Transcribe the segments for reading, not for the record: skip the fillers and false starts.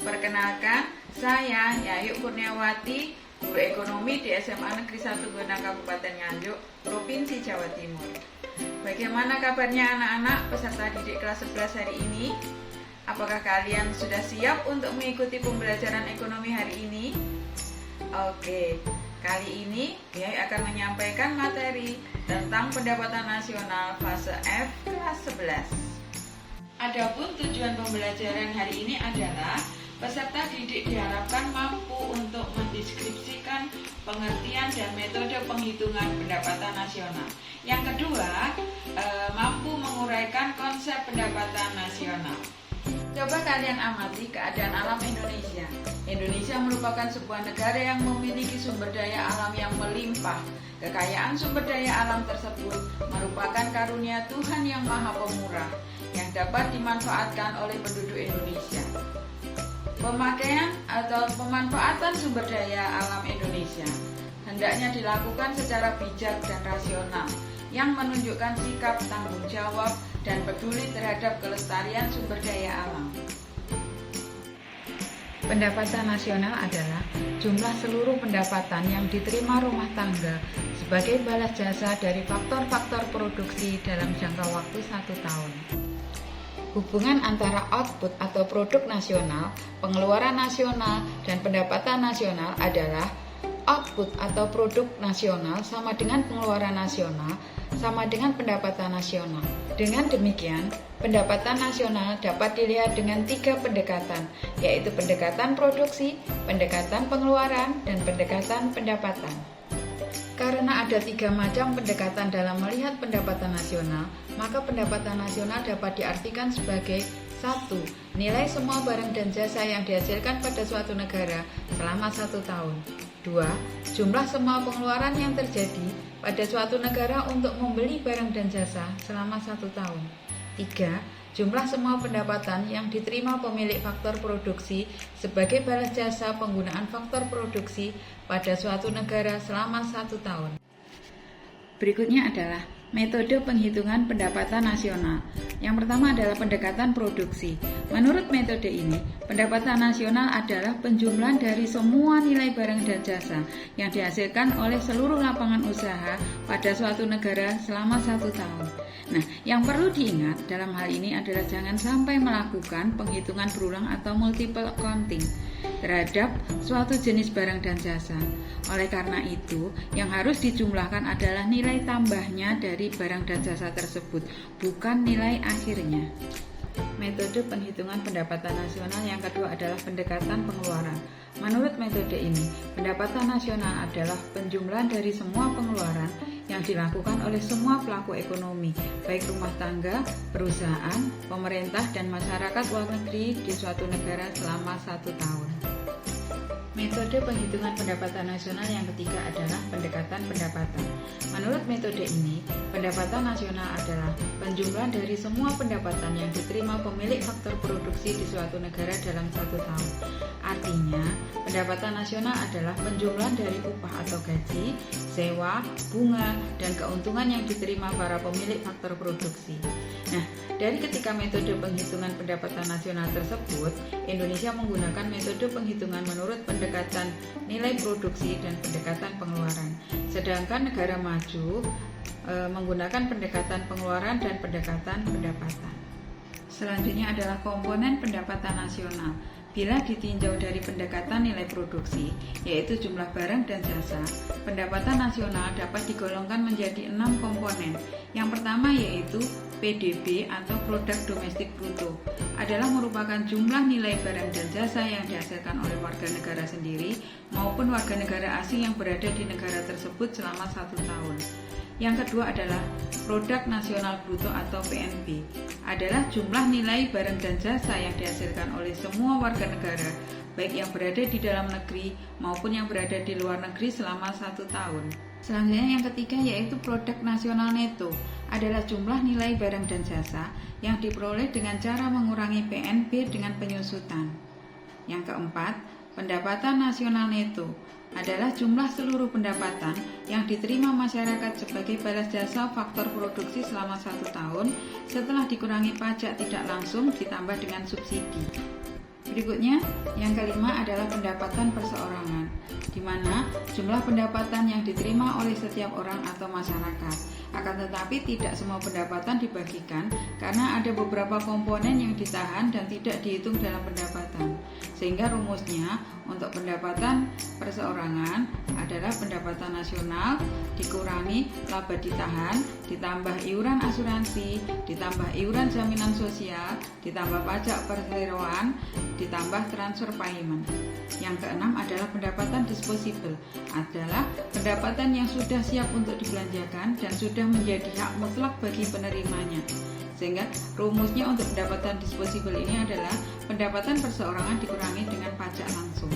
Perkenalkan, saya Yayu Kurniawati, guru ekonomi di SMA Negeri 1 Gondang Kabupaten Nganjuk, Provinsi Jawa Timur. Bagaimana kabarnya anak-anak peserta didik kelas 11 hari ini? Apakah kalian sudah siap untuk mengikuti pembelajaran ekonomi hari ini? Oke, kali ini Yayu akan menyampaikan materi tentang pendapatan nasional fase F kelas 11. Adapun tujuan pembelajaran hari ini adalah peserta didik diharapkan mampu untuk mendeskripsikan pengertian dan metode penghitungan pendapatan nasional. Yang kedua, mampu menguraikan konsep pendapatan nasional. Coba kalian amati keadaan alam Indonesia. Indonesia merupakan sebuah negara yang memiliki sumber daya alam yang melimpah. Kekayaan sumber daya alam tersebut merupakan karunia Tuhan yang Maha Pemurah yang dapat dimanfaatkan oleh penduduk Indonesia. Pemakaian atau pemanfaatan sumber daya alam Indonesia hendaknya dilakukan secara bijak dan rasional yang menunjukkan sikap tanggung jawab dan peduli terhadap kelestarian sumber daya alam. Pendapatan nasional adalah jumlah seluruh pendapatan yang diterima rumah tangga sebagai balas jasa dari faktor-faktor produksi dalam jangka waktu 1 tahun. Hubungan antara output atau produk nasional, pengeluaran nasional, dan pendapatan nasional adalah output atau produk nasional sama dengan pengeluaran nasional sama dengan pendapatan nasional. Dengan demikian, pendapatan nasional dapat dilihat dengan 3 pendekatan, yaitu pendekatan produksi, pendekatan pengeluaran, dan pendekatan pendapatan. Karena ada 3 macam pendekatan dalam melihat pendapatan nasional, maka pendapatan nasional dapat diartikan sebagai 1. Nilai semua barang dan jasa yang dihasilkan pada suatu negara selama 1 tahun. 2. Jumlah semua pengeluaran yang terjadi pada suatu negara untuk membeli barang dan jasa selama 1 tahun. 3. Jumlah semua pendapatan yang diterima pemilik faktor produksi sebagai balas jasa penggunaan faktor produksi pada suatu negara selama 1 tahun. Berikutnya adalah metode penghitungan pendapatan nasional. Yang pertama adalah pendekatan produksi. Menurut metode ini, pendapatan nasional adalah penjumlahan dari semua nilai barang dan jasa yang dihasilkan oleh seluruh lapangan usaha pada suatu negara selama 1 tahun. Nah, yang perlu diingat dalam hal ini adalah jangan sampai melakukan penghitungan berulang atau multiple counting terhadap suatu jenis barang dan jasa. Oleh karena itu, yang harus dijumlahkan adalah nilai tambahnya dari barang dan jasa tersebut, bukan nilai akhirnya. Metode penghitungan pendapatan nasional yang kedua adalah pendekatan pengeluaran. Menurut metode ini, pendapatan nasional adalah penjumlahan dari semua pengeluaran yang dilakukan oleh semua pelaku ekonomi, baik rumah tangga, perusahaan, pemerintah, dan masyarakat luar negeri di suatu negara selama 1 tahun. Metode penghitungan pendapatan nasional yang ketiga adalah pendekatan pendapatan. Menurut metode ini, pendapatan nasional adalah penjumlahan dari semua pendapatan yang diterima pemilik faktor produksi di suatu negara dalam 1 tahun. Artinya, pendapatan nasional adalah penjumlahan dari upah atau gaji, sewa, bunga, dan keuntungan yang diterima para pemilik faktor produksi. Nah, dari ketika metode penghitungan pendapatan nasional tersebut, Indonesia menggunakan metode penghitungan menurut pendekatan nilai produksi dan pendekatan pengeluaran. Sedangkan negara maju menggunakan pendekatan pengeluaran dan pendekatan pendapatan. Selanjutnya adalah komponen pendapatan nasional. Bila ditinjau dari pendekatan nilai produksi, yaitu jumlah barang dan jasa, pendapatan nasional dapat digolongkan menjadi 6 komponen. Yang pertama yaitu PDB atau Produk Domestik Bruto, adalah merupakan jumlah nilai barang dan jasa yang dihasilkan oleh warga negara sendiri maupun warga negara asing yang berada di negara tersebut selama 1 tahun. Yang kedua adalah Produk Nasional Bruto atau PNB, adalah jumlah nilai barang dan jasa yang dihasilkan oleh semua warga negara, baik yang berada di dalam negeri maupun yang berada di luar negeri selama 1 tahun. Selanjutnya yang ketiga yaitu Produk Nasional Neto, adalah jumlah nilai barang dan jasa yang diperoleh dengan cara mengurangi PNB dengan penyusutan. Yang keempat, Pendapatan Nasional Neto, adalah jumlah seluruh pendapatan yang diterima masyarakat sebagai balas jasa faktor produksi selama 1 tahun setelah dikurangi pajak tidak langsung ditambah dengan subsidi. Berikutnya, yang kelima adalah pendapatan perseorangan, di mana jumlah pendapatan yang diterima oleh setiap orang atau masyarakat. Akan tetapi tidak semua pendapatan dibagikan karena ada beberapa komponen yang ditahan dan tidak dihitung dalam pendapatan. Sehingga rumusnya untuk pendapatan perseorangan adalah pendapatan nasional dikurangi laba ditahan, ditambah iuran asuransi, ditambah iuran jaminan sosial, ditambah pajak perseroan, ditambah transfer payment. Yang keenam adalah pendapatan disposable, adalah pendapatan yang sudah siap untuk dibelanjakan dan sudah menjadi hak mutlak bagi penerimanya. Sehingga rumusnya untuk pendapatan disposable ini adalah pendapatan perseorangan dikurangi dengan pajak langsung.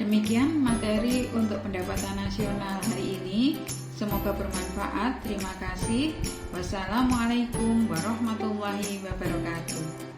Demikian materi untuk pendapatan nasional hari ini. Semoga bermanfaat. Terima kasih. Wassalamualaikum warahmatullahi wabarakatuh.